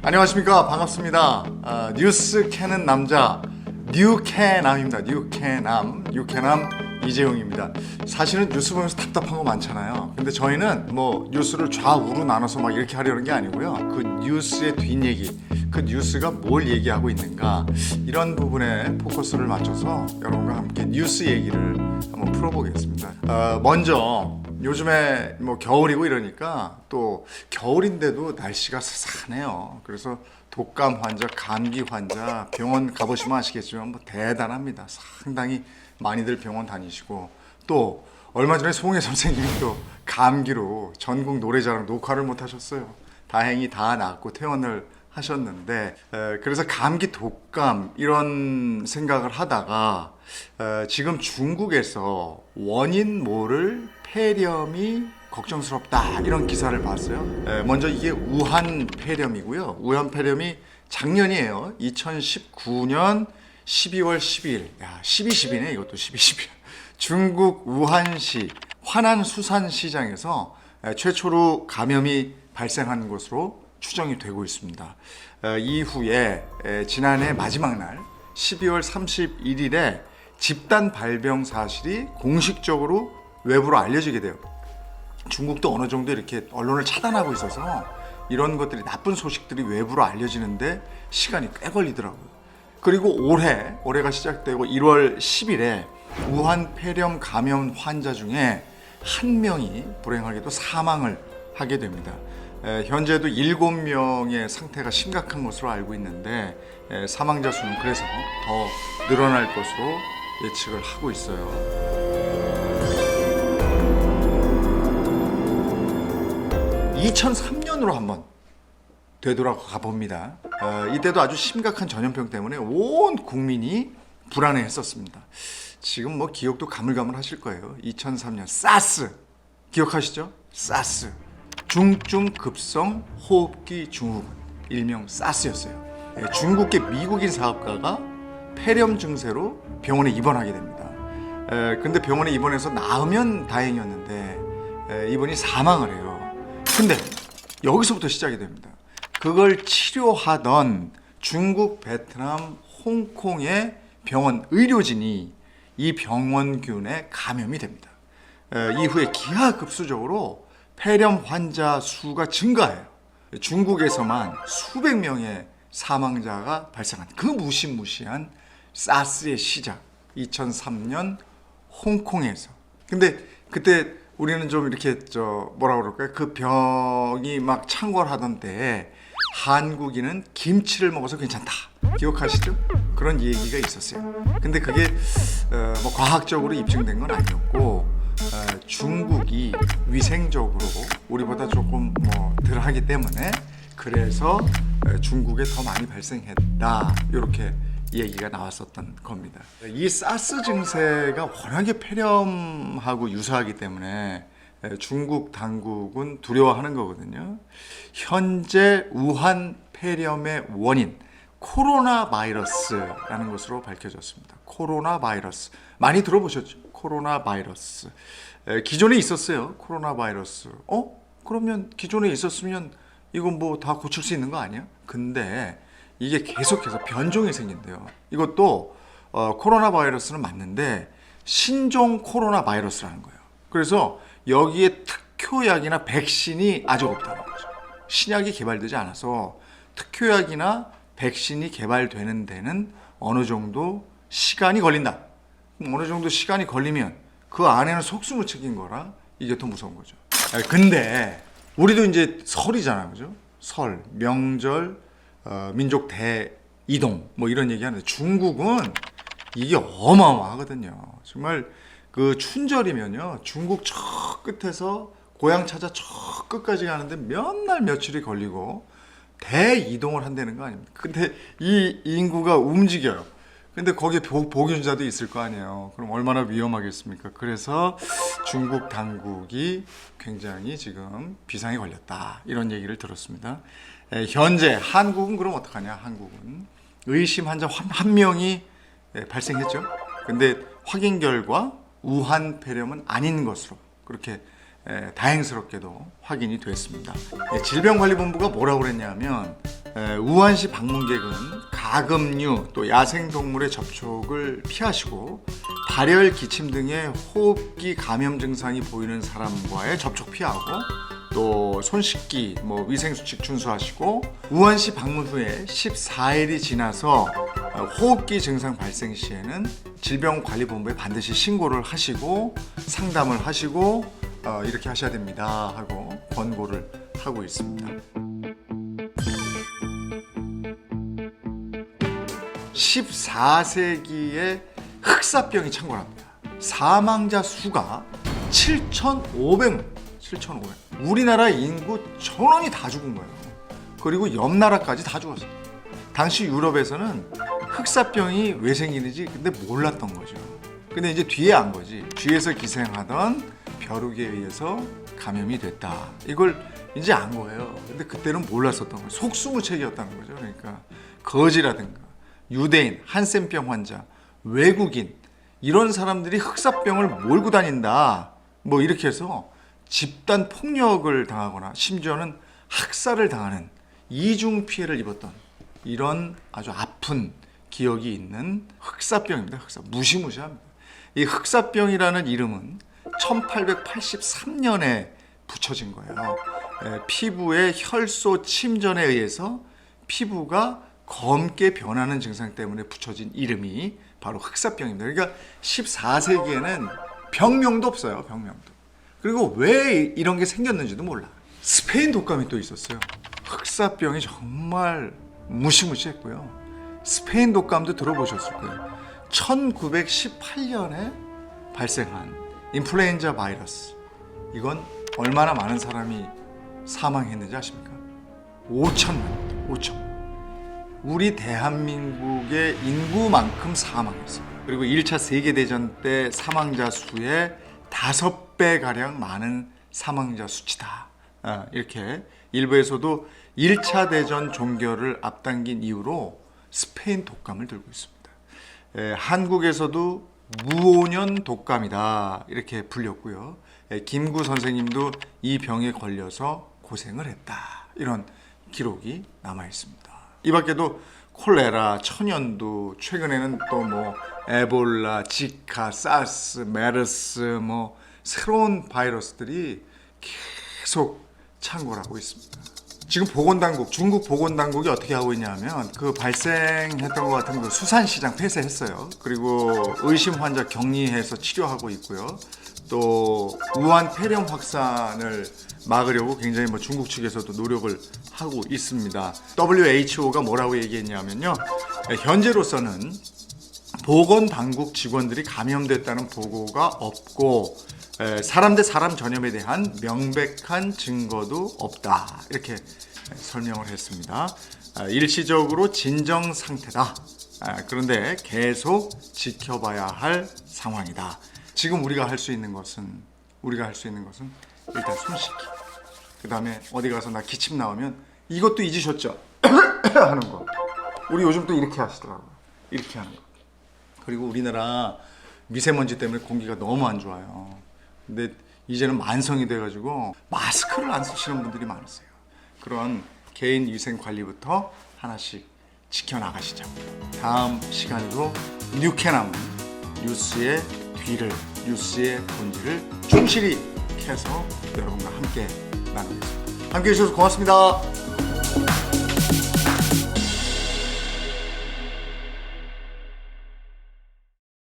안녕하십니까, 반갑습니다. 뉴스 캐는 남자 뉴캐남입니다. 뉴캐남 이재용입니다. 사실은 뉴스 보면서 답답한 거 많잖아요. 근데 저희는 뭐 뉴스를 좌우로 나눠서 막 이렇게 하려는 게 아니고요. 그 뉴스의 뒷얘기, 그 뉴스가 뭘 얘기하고 있는가, 이런 부분에 포커스를 맞춰서 여러분과 함께 뉴스 얘기를 한번 풀어보겠습니다. 먼저 요즘에 뭐 겨울이고 이러니까, 또 겨울인데도 날씨가 스산해요. 그래서 독감 환자, 감기 환자 병원 가보시면 아시겠지만 뭐 대단합니다. 상당히 많이들 병원 다니시고, 또 얼마 전에 송혜 선생님이 또 감기로 전국 노래자랑 녹화를 못 하셨어요. 다행히 다 낫고 퇴원을 하셨는데, 그래서 감기, 독감 이런 생각을 하다가 지금 중국에서 원인 모를 폐렴이 걱정스럽다, 이런 기사를 봤어요. 먼저 이게 우한 폐렴이고요. 우한 폐렴이 작년이에요. 2019년 12월 12일. 야, 12.12네, 이것도 12.12. 중국 우한시 화난수산시장에서 최초로 감염이 발생한 것으로 추정이 되고 있습니다. 이후에 지난해 마지막 날 12월 31일에 집단 발병 사실이 공식적으로 외부로 알려지게 돼요. 중국도 어느 정도 이렇게 언론을 차단하고 있어서 이런 것들이, 나쁜 소식들이 외부로 알려지는데 시간이 꽤 걸리더라고요. 그리고 올해가 시작되고 1월 10일에 우한 폐렴 감염 환자 중에 한 명이 불행하게도 사망을 하게 됩니다. 현재도 7명의 상태가 심각한 것으로 알고 있는데, 사망자 수는 그래서 더 늘어날 것으로 예측을 하고 있어요. 2003년으로 한번 되돌아가 봅니다. 이때도 아주 심각한 전염병 때문에 온 국민이 불안해했었습니다. 지금 뭐 기억도 가물가물하실 거예요. 2003년 사스 기억하시죠? 사스, 중증급성 호흡기 증후군, 일명 사스였어요. 중국계 미국인 사업가가 폐렴 증세로 병원에 입원하게 됩니다. 근데 병원에 입원해서 나으면 다행이었는데 이분이 사망을 해요. 근데 여기서부터 시작이 됩니다. 그걸 치료하던 중국, 베트남, 홍콩의 병원 의료진이 이 병원균에 감염이 됩니다. 이후에 기하급수적으로 폐렴 환자 수가 증가해요. 중국에서만 수백 명의 사망자가 발생한 그 무시무시한 사스의 시작, 2003년 홍콩에서. 근데 그때 우리는 좀 이렇게 뭐라 그럴까요? 그 병이 막 창궐하던 때에 한국인은 김치를 먹어서 괜찮다, 기억하시죠? 그런 얘기가 있었어요. 근데 그게 뭐 과학적으로 입증된 건 아니었고, 중국이 위생적으로 우리보다 조금 뭐 덜하기 때문에 그래서 중국에 더 많이 발생했다, 이렇게 얘기가 나왔었던 겁니다. 이 사스 증세가 워낙에 폐렴하고 유사하기 때문에 중국 당국은 두려워하는 거거든요. 현재 우한 폐렴의 원인, 코로나 바이러스라는 것으로 밝혀졌습니다. 코로나 바이러스 많이 들어보셨죠? 코로나 바이러스. 기존에 있었어요, 코로나 바이러스. 그러면 기존에 있었으면 이건 뭐 다 고칠 수 있는 거 아니야? 근데 이게 계속해서 변종이 생긴대요. 이것도 코로나 바이러스는 맞는데 신종 코로나 바이러스라는 거예요. 그래서 여기에 특효약이나 백신이 아직 없다는 거죠. 신약이 개발되지 않아서 특효약이나 백신이 개발되는 데는 어느 정도 시간이 걸린다. 어느 정도 시간이 걸리면 그 안에는 속수무책인 거라 이게 더 무서운 거죠. 근데 우리도 이제 설이잖아요, 그죠? 설, 명절, 민족 대이동 뭐 이런 얘기 하는데, 중국은 이게 어마어마하거든요. 정말 그 춘절이면요, 중국 저 끝에서 고향 찾아 저 끝까지 가는데 몇 날 며칠이 걸리고 대이동을 한다는 거 아닙니까? 근데 이 인구가 움직여요. 근데 거기에 보균자도 있을 거 아니에요. 그럼 얼마나 위험하겠습니까? 그래서 중국 당국이 굉장히 지금 비상이 걸렸다, 이런 얘기를 들었습니다. 현재 한국은 그럼 어떡하냐? 한국은 의심 환자 한 명이 발생했죠. 근데 확인 결과 우한 폐렴은 아닌 것으로 그렇게 다행스럽게도 확인이 됐습니다. 질병관리본부가 뭐라고 그랬냐면 우한시 방문객은 가금류 또 야생동물의 접촉을 피하시고 발열, 기침 등의 호흡기 감염 증상이 보이는 사람과의 접촉 피하고 또 손 씻기, 위생수칙 준수하시고 우한시 방문 후에 14일이 지나서 호흡기 증상 발생 시에는 질병관리본부에 반드시 신고를 하시고 상담을 하시고 이렇게 하셔야 됩니다 하고 권고를 하고 있습니다. 14세기에 흑사병이 창궐합니다. 사망자 수가 7,500명. 우리나라 인구 전원이 다 죽은 거예요. 그리고 옆 나라까지 다 죽었어요. 당시 유럽에서는 흑사병이 왜 생기는지 근데 몰랐던 거죠. 근데 이제 뒤에 안 거지. 뒤에서 기생하던 벼룩에 의해서 감염이 됐다. 이걸 이제 안 거예요. 근데 그때는 몰랐었던 거예요. 속수무책이었다는 거죠. 그러니까 거지라든가 유대인, 한센병 환자, 외국인 이런 사람들이 흑사병을 몰고 다닌다. 이렇게 해서 집단 폭력을 당하거나 심지어는 학살을 당하는 이중 피해를 입었던 이런 아주 아픈 기억이 있는 흑사병입니다. 무시무시합니다. 이 흑사병이라는 이름은 1883년에 붙여진 거예요. 피부의 혈소 침전에 의해서 피부가 검게 변하는 증상 때문에 붙여진 이름이 바로 흑사병입니다. 그러니까 14세기에는 병명도 없어요. 병명도. 그리고 왜 이런 게 생겼는지도 몰라. 스페인 독감이 또 있었어요. 흑사병이 정말 무시무시했고요. 스페인 독감도 들어보셨을 거예요. 1918년에 발생한 인플루엔자 바이러스. 이건 얼마나 많은 사람이 사망했는지 아십니까? 5천만입니다. 5천만. 우리 대한민국의 인구만큼 사망했어요. 그리고 1차 세계대전 때 사망자 수의 5배가량 많은 사망자 수치다. 이렇게 일부에서도 1차 대전 종결을 앞당긴 이유로 스페인 독감을 들고 있습니다. 한국에서도 무오년 독감이다 이렇게 불렸고요. 김구 선생님도 이 병에 걸려서 고생을 했다. 이런 기록이 남아 있습니다. 이 밖에도 콜레라, 천연두, 최근에는 또 에볼라, 지카, 사스, 메르스 새로운 바이러스들이 계속 창궐하고 있습니다. 지금 보건당국, 중국 보건당국이 어떻게 하고 있냐면 그 발생했던 것 같은 그 수산시장 폐쇄했어요. 그리고 의심 환자 격리해서 치료하고 있고요. 또 우한 폐렴 확산을 막으려고 굉장히 중국 측에서도 노력을 하고 있습니다. WHO가 뭐라고 얘기했냐면요. 현재로서는 보건당국 직원들이 감염됐다는 보고가 없고 사람 대 사람 전염에 대한 명백한 증거도 없다. 이렇게 설명을 했습니다. 일시적으로 진정 상태다. 그런데 계속 지켜봐야 할 상황이다. 지금 우리가 할 수 있는 것은 일단 손 씻기. 그 다음에 어디 가서 나 기침 나오면 이것도 잊으셨죠? 하는 거. 우리 요즘 또 이렇게 하시더라고요. 이렇게 하는 거. 그리고 우리나라 미세먼지 때문에 공기가 너무 안 좋아요. 근데 이제는 만성이 돼가지고 마스크를 안 쓰시는 분들이 많으세요. 그런 개인 위생 관리부터 하나씩 지켜나가시죠. 다음 시간에도 뉴캐나무 뉴스의 뒤를, 뉴스의 본질을 충실히 캐서 여러분과 함께 나누겠습니다. 함께 해주셔서 고맙습니다.